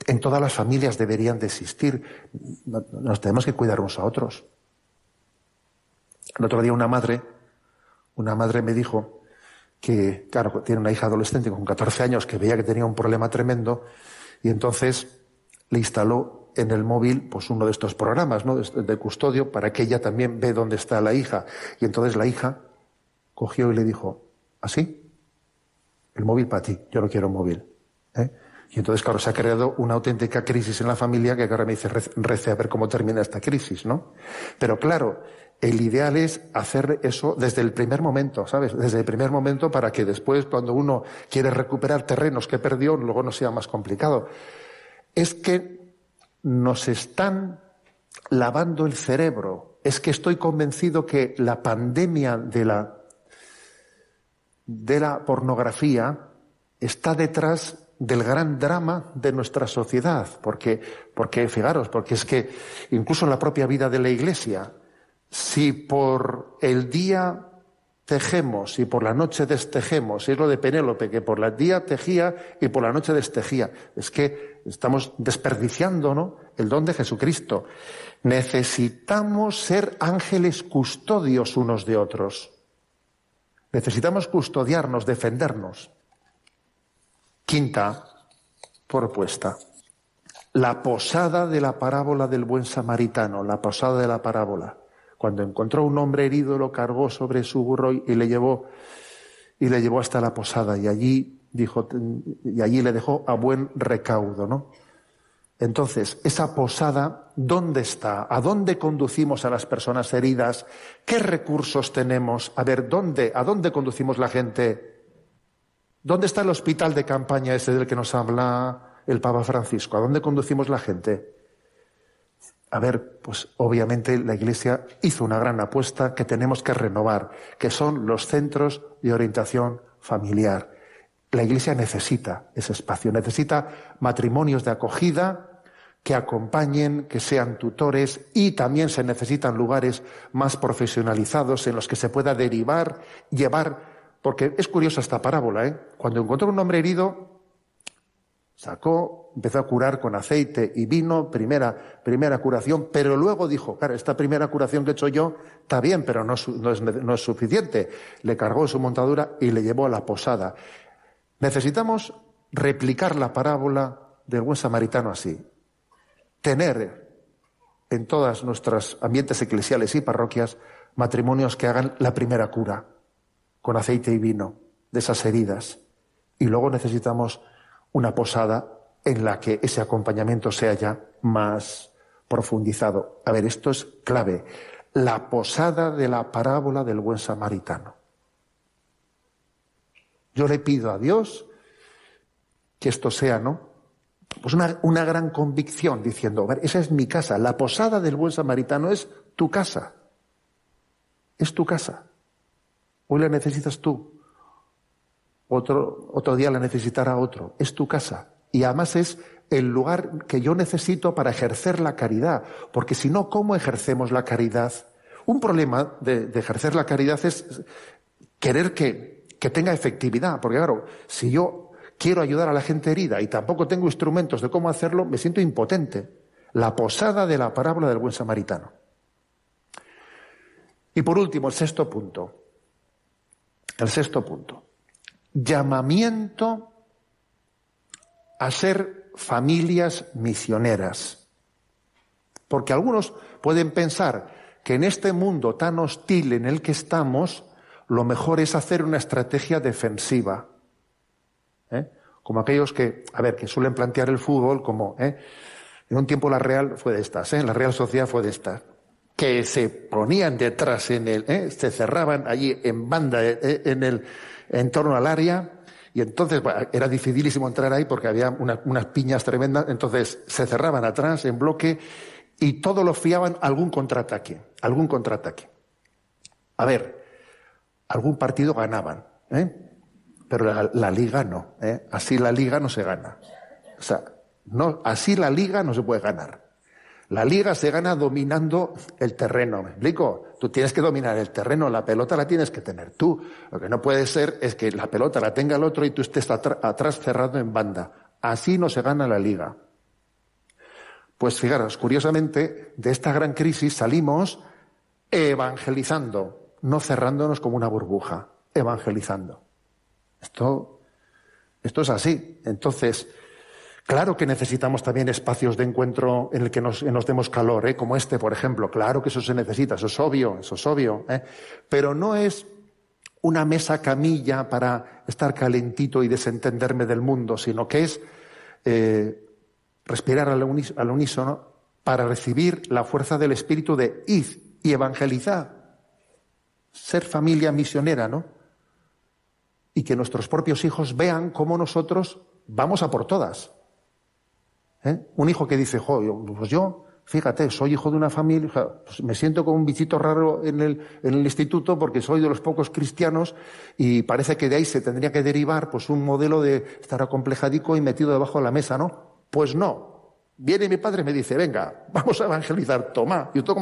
En todas las familias deberían de existir. Nos tenemos que cuidar unos a otros. El otro día una madre me dijo que, claro, tiene una hija adolescente con 14 años que veía que tenía un problema tremendo, y entonces le instaló en el móvil pues uno de estos programas, ¿no?, de custodio, para que ella también ve dónde está la hija. Y entonces la hija cogió y le dijo, ¿así? El móvil para ti, yo no quiero un móvil. Y entonces, claro, se ha creado una auténtica crisis en la familia que ahora me dice, rece a ver cómo termina esta crisis, ¿no? Pero claro, el ideal es hacer eso desde el primer momento, ¿sabes? Desde el primer momento, para que después, cuando uno quiere recuperar terrenos que perdió, luego no sea más complicado. Es que nos están lavando el cerebro. Es que estoy convencido que la pandemia de la pornografía está detrás del gran drama de nuestra sociedad. Porque fijaros, porque es que incluso en la propia vida de la Iglesia, si por el día tejemos y por la noche destejemos, es lo de Penélope, que por el día tejía y por la noche destejía, es que estamos desperdiciando, ¿no?, el don de Jesucristo. Necesitamos ser ángeles custodios unos de otros. Necesitamos custodiarnos, defendernos. Quinta propuesta. La posada de la parábola del buen samaritano, la posada de la parábola. Cuando encontró un hombre herido, lo cargó sobre su burro y le llevó hasta la posada, y allí le dejó a buen recaudo, ¿no? Entonces, esa posada, ¿dónde está? ¿A dónde conducimos a las personas heridas? ¿Qué recursos tenemos? A ver, ¿a dónde conducimos la gente? ¿Dónde está el hospital de campaña ese del que nos habla el Papa Francisco? ¿A dónde conducimos la gente? A ver, pues obviamente la Iglesia hizo una gran apuesta que tenemos que renovar, que son los centros de orientación familiar. La Iglesia necesita ese espacio, necesita matrimonios de acogida que acompañen, que sean tutores, y también se necesitan lugares más profesionalizados en los que se pueda derivar, llevar, porque es curiosa esta parábola, Cuando encontró un hombre herido, empezó a curar con aceite y vino, primera curación, pero luego dijo, claro, esta primera curación que he hecho yo está bien, pero no es suficiente. Le cargó su montadura y le llevó a la posada. Necesitamos replicar la parábola del buen samaritano así. Tener en todas nuestros ambientes eclesiales y parroquias matrimonios que hagan la primera cura con aceite y vino de esas heridas. Y luego necesitamos una posada en la que ese acompañamiento sea ya más profundizado. A ver, esto es clave. La posada de la parábola del buen samaritano. Yo le pido a Dios que esto sea, ¿no?, pues una gran convicción, diciendo, a ver, esa es mi casa. La posada del buen samaritano es tu casa. Es tu casa. Hoy la necesitas tú. Otro día la necesitará otro. Es tu casa. Y además es el lugar que yo necesito para ejercer la caridad. Porque si no, ¿cómo ejercemos la caridad? Un problema de ejercer la caridad es querer que tenga efectividad. Porque claro, si yo quiero ayudar a la gente herida y tampoco tengo instrumentos de cómo hacerlo, me siento impotente. La posada de la parábola del buen samaritano. Y por último, el sexto punto. Llamamiento a ser familias misioneras. Porque algunos pueden pensar que en este mundo tan hostil en el que estamos, lo mejor es hacer una estrategia defensiva. Como aquellos que suelen plantear el fútbol como, en un tiempo la Real fue de estas, la Real Sociedad fue de estas, que se ponían detrás se cerraban allí en banda en torno al área, y entonces era dificilísimo entrar ahí porque había unas piñas tremendas, entonces se cerraban atrás en bloque y todo lo fiaban a algún contraataque. A ver, algún partido ganaban, pero la liga no, así la liga no se gana. O sea, no, así la liga no se puede ganar. La liga se gana dominando el terreno, ¿me explico? Tú tienes que dominar el terreno, la pelota la tienes que tener tú. Lo que no puede ser es que la pelota la tenga el otro y tú estés atrás cerrado en banda. Así no se gana la liga. Pues fijaros, curiosamente, de esta gran crisis salimos evangelizando, no cerrándonos como una burbuja, evangelizando. Esto es así. Entonces, claro que necesitamos también espacios de encuentro en el que nos demos calor, como este, por ejemplo. Claro que eso se necesita, eso es obvio. Pero no es una mesa camilla para estar calentito y desentenderme del mundo, sino que es respirar al unísono para recibir la fuerza del Espíritu de id y evangelizar. Ser familia misionera, ¿no? Y que nuestros propios hijos vean cómo nosotros vamos a por todas. Un hijo que dice, pues yo, fíjate, soy hijo de una familia, pues me siento como un bichito raro en el instituto porque soy de los pocos cristianos y parece que de ahí se tendría que derivar pues un modelo de estar acomplejadico y metido debajo de la mesa, ¿no? Pues no. Viene mi padre y me dice, venga, vamos a evangelizar, toma. ¿Y esto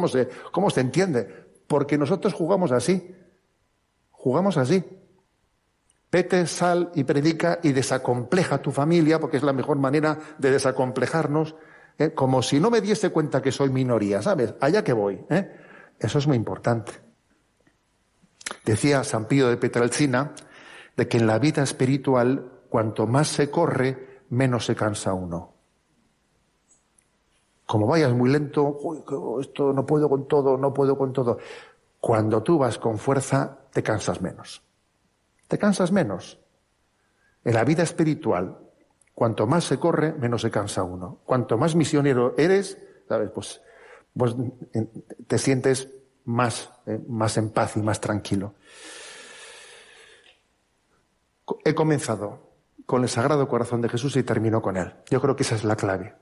cómo se entiende? Porque nosotros jugamos así. Vete, sal y predica y desacompleja a tu familia, porque es la mejor manera de desacomplejarnos, como si no me diese cuenta que soy minoría, ¿sabes? Allá que voy. Eso es muy importante. Decía San Pío de Pietrelcina de que en la vida espiritual, cuanto más se corre, menos se cansa uno. Como vayas muy lento, esto no puedo con todo. Cuando tú vas con fuerza, te cansas menos. En la vida espiritual, cuanto más se corre, menos se cansa uno. Cuanto más misionero eres, ¿sabes? Pues te sientes más en paz y más tranquilo. He comenzado con el Sagrado Corazón de Jesús y termino con él. Yo creo que esa es la clave.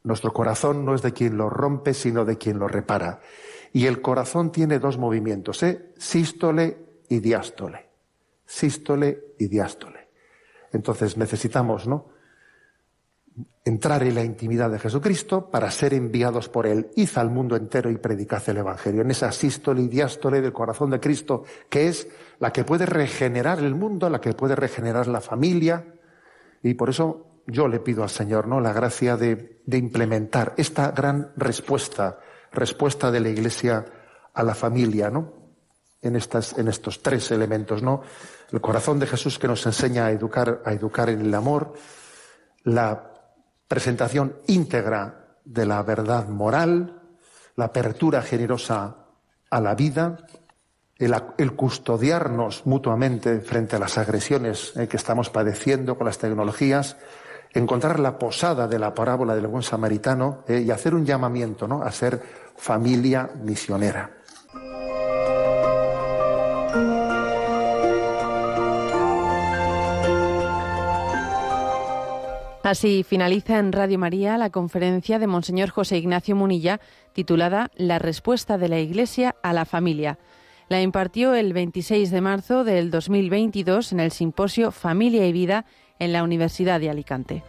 Nuestro corazón no es de quien lo rompe, sino de quien lo repara. Y el corazón tiene dos movimientos, sístole y diástole. Entonces necesitamos, ¿no?, entrar en la intimidad de Jesucristo para ser enviados por él. Id al mundo entero y predicad el Evangelio. En esa sístole y diástole del corazón de Cristo, que es la que puede regenerar el mundo, la que puede regenerar la familia. Y por eso yo le pido al Señor, ¿no?, la gracia de implementar esta gran respuesta de la Iglesia a la familia, ¿no?, en estos tres elementos, ¿no? El corazón de Jesús que nos enseña a educar en el amor, la presentación íntegra de la verdad moral, la apertura generosa a la vida, el custodiarnos mutuamente frente a las agresiones que estamos padeciendo con las tecnologías, encontrar la posada de la parábola del buen samaritano y hacer un llamamiento, ¿no?, a ser familia misionera. Así finaliza en Radio María la conferencia de Monseñor José Ignacio Munilla titulada La respuesta de la Iglesia a la familia. La impartió el 26 de marzo del 2022 en el simposio Familia y Vida en la Universidad de Alicante.